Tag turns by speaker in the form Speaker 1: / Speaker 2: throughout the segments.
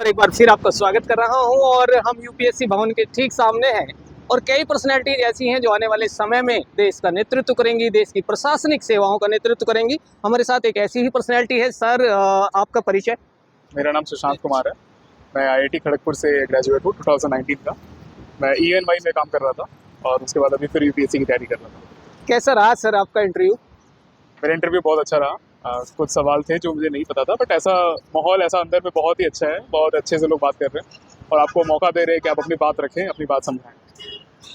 Speaker 1: और एक बार फिर आपका स्वागत कर रहा हूं और हम यूपीएससी भवन के ठीक सामने हैं और कई पर्सनैलिटीज ऐसी हैं जो आने वाले समय में देश का नेतृत्व करेंगी, देश की प्रशासनिक सेवाओं का नेतृत्व करेंगी। हमारे साथ एक ऐसी ही पर्सनैलिटी है। सर, आपका परिचय।
Speaker 2: मेरा नाम सुशांत कुमार है। मैं आईआईटी खड़गपुर से ग्रेजुएट हूँ 2019 का। मैं ईएनवाई में काम कर रहा था और उसके बाद अभी फिर यूपीएससी की तैयारी कर रहा था।
Speaker 1: कैसा रहा सर आपका इंटरव्यू?
Speaker 2: मेरा इंटरव्यू बहुत अच्छा रहा। कुछ सवाल थे जो मुझे नहीं पता था, बट ऐसा माहौल ऐसा अंदर में बहुत ही अच्छा है, बहुत अच्छे से लोग बात कर रहे हैं और आपको मौका दे रहे हैं कि आप अपनी बात रखें, अपनी बात समझाएं।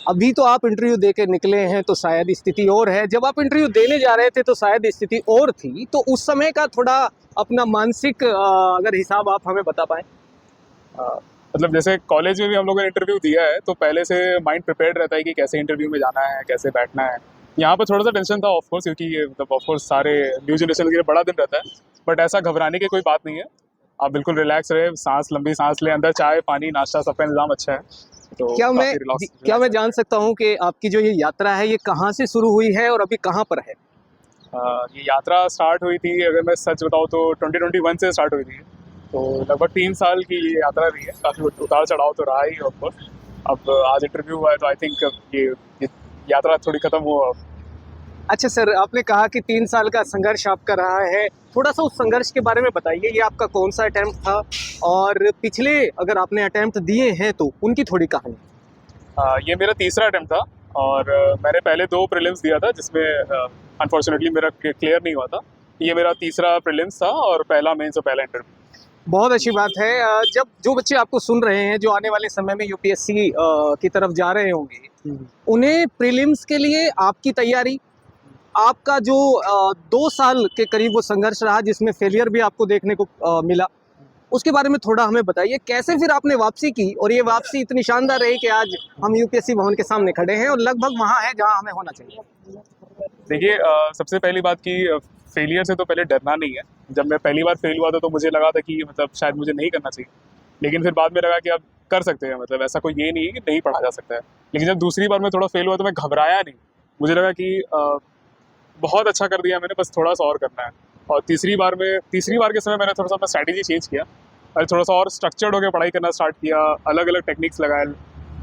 Speaker 1: अभी तो आप इंटरव्यू दे के निकले हैं तो शायद स्थिति और है, जब आप इंटरव्यू देने जा रहे थे तो शायद स्थिति और थी, तो उस समय का थोड़ा अपना मानसिक अगर हिसाब आप हमें बता पाएं।
Speaker 2: मतलब जैसे कॉलेज में भी हम लोगों ने इंटरव्यू दिया है तो पहले से माइंड प्रिपेयर्ड रहता है कि कैसे इंटरव्यू में जाना है, कैसे बैठना है। यहाँ पर थोड़ा सा टेंशन था ऑफकोर्स, क्योंकि ये मतलब ऑफकोर्स सारे न्यू जनरेशन के लिए बड़ा दिन रहता है, बट ऐसा घबराने की कोई बात नहीं है। आप बिल्कुल रिलैक्स रहे, लंबी सांस ले, अंदर चाय पानी नाश्ता सबका इंतजाम अच्छा है। तो
Speaker 1: क्या मैं जान सकता हूँ कि आपकी जो ये यात्रा है ये कहाँ से शुरू हुई है और अभी कहाँ पर है?
Speaker 2: ये यात्रा स्टार्ट हुई थी, अगर मैं सच बताऊँ तो 2021 से स्टार्ट हुई थी। तो लगभग 3 साल की ये यात्रा रही है, काफ़ी उतार चढ़ाव तो रहा ही ऑफकोर्स। अब आज इंटरव्यू हुआ है तो आई थिंक ये यात्रा थोड़ी खत्म हुआ।
Speaker 1: अच्छा सर, आपने कहा कि 3 साल का संघर्ष आपका रहा है, थोड़ा सा उस संघर्ष के बारे में बताइए। ये आपका कौन सा अटेम्प्ट था और पिछले अगर आपने अटेम्प्ट दिए हैं तो उनकी थोड़ी कहानी।
Speaker 2: ये मेरा तीसरा अटेम्प्ट था और मैंने पहले 2 प्रीलिम्स दिया था जिसमें अनफॉर्चुनेटली मेरा क्लियर नहीं हुआ था। ये मेरा तीसरा प्रीलिम्स था और पहला मेंस और पहला इंटरव्यू।
Speaker 1: बहुत अच्छी बात है। जब जो बच्चे आपको सुन रहे हैं जो आने वाले समय में यूपीएससी की तरफ जा रहे होंगे, उन्हें प्रीलिम्स के लिए आपकी तैयारी, आपका जो 2 साल के करीब वो संघर्ष रहा जिसमें फेलियर भी आपको देखने को मिला, उसके बारे में थोड़ा हमें बताइए। कैसे फिर आपने वापसी की और ये वापसी इतनी शानदार रही कि आज हम यूपीएससी भवन के सामने खड़े हैं और लगभग वहाँ है जहाँ हमें होना चाहिए।
Speaker 2: देखिए, सबसे पहली बात कि फेलियर से तो पहले डरना नहीं है। जब मैं पहली बार फेल हुआ था तो मुझे लगा था कि मतलब शायद मुझे नहीं करना चाहिए, लेकिन फिर बाद में लगा कि आप कर सकते हैं। मतलब ऐसा कोई ये नहीं है कि नहीं पढ़ा जा सकता है। लेकिन जब दूसरी बार मैं थोड़ा फेल हुआ तो मैं घबराया नहीं। मुझे लगा कि बहुत अच्छा कर दिया मैंने, बस थोड़ा सा और करना है। और तीसरी बार के समय मैंने थोड़ा सा अपना स्ट्रैटेजी चेंज किया और थोड़ा सा और स्ट्रक्चर्ड होकर पढ़ाई करना स्टार्ट किया। अलग अलग टेक्निक्स लगाए,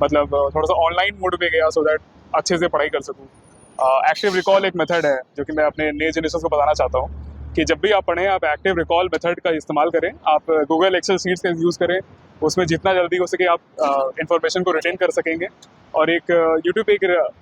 Speaker 2: मतलब थोड़ा सा ऑनलाइन मोड पे गया सो दैट अच्छे से पढ़ाई कर सकूँ। एक्टिव रिकॉल एक मेथड है जो कि मैं अपने नए जनरेशन को बताना चाहता हूँ कि जब भी आप पढ़ें आप एक्टिव रिकॉल मेथड का इस्तेमाल करें। आप गूगल एक्सेल शीट्स का यूज़ करें, उसमें जितना जल्दी हो सके आप इंफॉर्मेशन को रिटेन कर सकेंगे। और एक यूट्यूब पे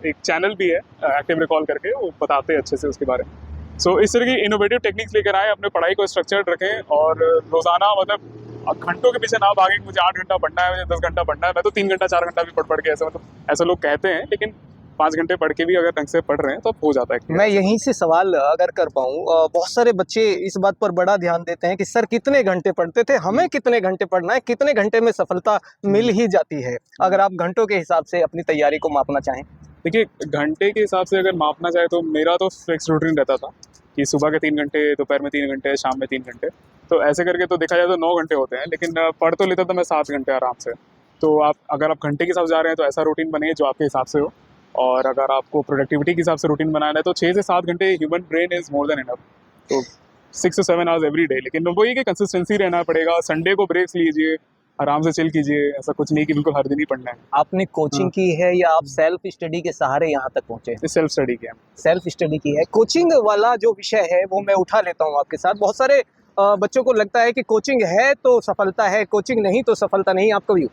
Speaker 2: एक चैनल भी है एक्टिव रिकॉल करके, वो बताते हैं अच्छे से उसके बारे में। सो इस तरह की इनोवेटिव टेक्निक्स लेकर आए, अपने पढ़ाई को स्ट्रक्चर्ड रखें और रोज़ाना मतलब घंटों के पीछे ना भागें कि मुझे 8 घंटा पढ़ना है, मुझे 10 घंटा पढ़ना है। मैं तो 3 घंटा 4 घंटा भी पढ़ के ऐसा लोग कहते हैं, लेकिन 5 घंटे पढ़ के भी अगर ढंग से पढ़ रहे हैं तो हो जाता है।
Speaker 1: मैं यहीं से सवाल अगर कर पाऊँ, बहुत सारे बच्चे इस बात पर बड़ा ध्यान देते हैं कि सर कितने घंटे पढ़ते थे, हमें कितने घंटे पढ़ना है, कितने घंटे में सफलता मिल ही जाती है। अगर आप घंटों के हिसाब से अपनी तैयारी को मापना चाहें।
Speaker 2: देखिए, घंटे के हिसाब से अगर मापना चाहे तो मेरा तो फिक्स रूटीन रहता था कि सुबह के 3 घंटे, दोपहर में 3 घंटे, शाम में 3 घंटे। तो ऐसे करके तो देखा जाए तो 9 घंटे होते हैं, लेकिन पढ़ तो लेता था मैं 7 घंटे आराम से। तो आप अगर आप घंटे के हिसाब से जा रहे हैं तो ऐसा रूटीन बने जो आपके हिसाब से हो। और अगर आपको प्रोडक्टिविटी के हिसाब से रूटीन बनाना है तो 6 से 7 घंटे human brain is more than enough. तो 6 to 7 आवर्स एवरी डे। लेकिन वो ये कि कंसिस्टेंसी रहना पड़ेगा। संडे को ब्रेक्स लीजिए, आराम से चिल कीजिए। ऐसा कुछ नहीं कि बिल्कुल हर दिन ही पढ़ना है।
Speaker 1: आपने कोचिंग की है या आप सेल्फ स्टडी के सहारे यहाँ तक पहुँचे हैं?
Speaker 2: सेल्फ स्टडी किया।
Speaker 1: सेल्फ स्टडी की है। कोचिंग वाला जो विषय है वो मैं उठा लेता हूँ आपके साथ। बहुत सारे बच्चों को लगता है कि कोचिंग है तो सफलता है, कोचिंग नहीं तो सफलता नहीं। आपका व्यू?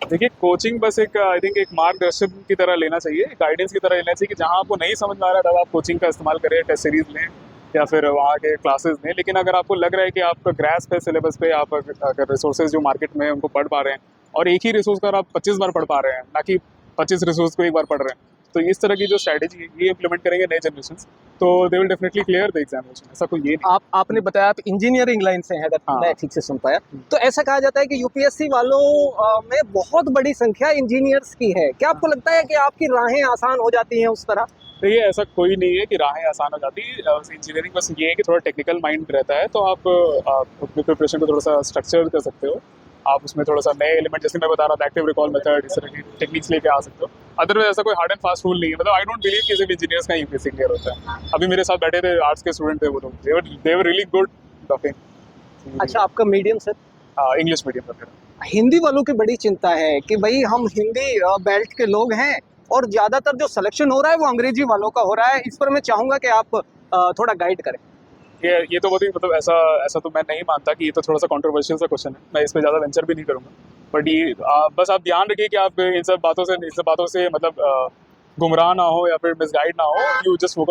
Speaker 2: देखिए, कोचिंग बस एक आई थिंक एक मार्गदर्शन की तरह लेना चाहिए, गाइडेंस की तरह लेना चाहिए कि जहाँ आपको नहीं समझ में आ रहा है तब आप कोचिंग का इस्तेमाल करें, टेस्ट सीरीज लें या फिर वहाँ के क्लासेस लें। लेकिन अगर आपको लग रहा है कि आपका ग्रास्प है सिलेबस पे, आप अगर रिसोर्सेज जो मार्केट में है उनको पढ़ पा रहे हैं और एक ही रिसोर्स का आप 25 बार पढ़ पा रहे हैं, ना कि 25 रिसोर्स को एक बार पढ़ रहे हैं, तो इस तरह की जो स्ट्रैटेजी ये इम्प्लीमेंट करेंगे नए जनरेशन, तो they will definitely clear the examination. ऐसा कोई ये नहीं।
Speaker 1: आपने बताया आप इंजीनियरिंग लाइन से हैं, अगर मैं ठीक से सुन पाया तो ऐसा कहा जाता है कि यूपीएससी वालों में बहुत बड़ी संख्या इंजीनियर्स की है। क्या आपको लगता है कि आपकी राहें आसान हो जाती हैं उस तरह?
Speaker 2: तो ये ऐसा कोई नहीं है कि राहें आसान हो जाती है। इंजीनियरिंग बस ये है कि थोड़ा टेक्निकल माइंड रहता है, तो आप अपने प्रिपरेशन को थोड़ा सा स्ट्रक्चर कर सकते हो। आप उसमें थोड़ा सा नए एलिमेंट, जैसे मैं बता रहा था एक्टिव रिकॉल मेथड, इस तरह की टेक्निक्स लेके आ सकते हो। अदरवाइज ऐसा कोई हार्ड एंड फास्ट रूल नहीं है। मतलब आई डोंट बिलीव कि सिर्फ इंजीनियर्स का यूपीएससी क्लियर होता है। अभी मेरे साथ बैठे थे आर्ट्स के स्टूडेंट थे, वो लोग दे वर रियली गुड टॉकिंग।
Speaker 1: अच्छा, आपका मीडियम सर?
Speaker 2: इंग्लिश मीडियम वगैरह।
Speaker 1: हिंदी वालों की बड़ी चिंता है कि भाई हम हिंदी बेल्ट के लोग हैं और ज्यादातर जो सिलेक्शन हो रहा है वो अंग्रेजी वालों का हो रहा है। इस पर मैं चाहूंगा कि आप थोड़ा गाइड करें।
Speaker 2: ये तो बहुत ही मतलब ऐसा ऐसा तो मैं नहीं मानता कि ये तो थोड़ा सा कंट्रोवर्शियल सा क्वेश्चन है, मैं इस पे ज़्यादा वेंचर भी नहीं करूँगा। बट ये बस आप ध्यान रखिए कि आप इन सब बातों से मतलब गुमराह ना हो या फिर मिसगाइड ना हो। You just focus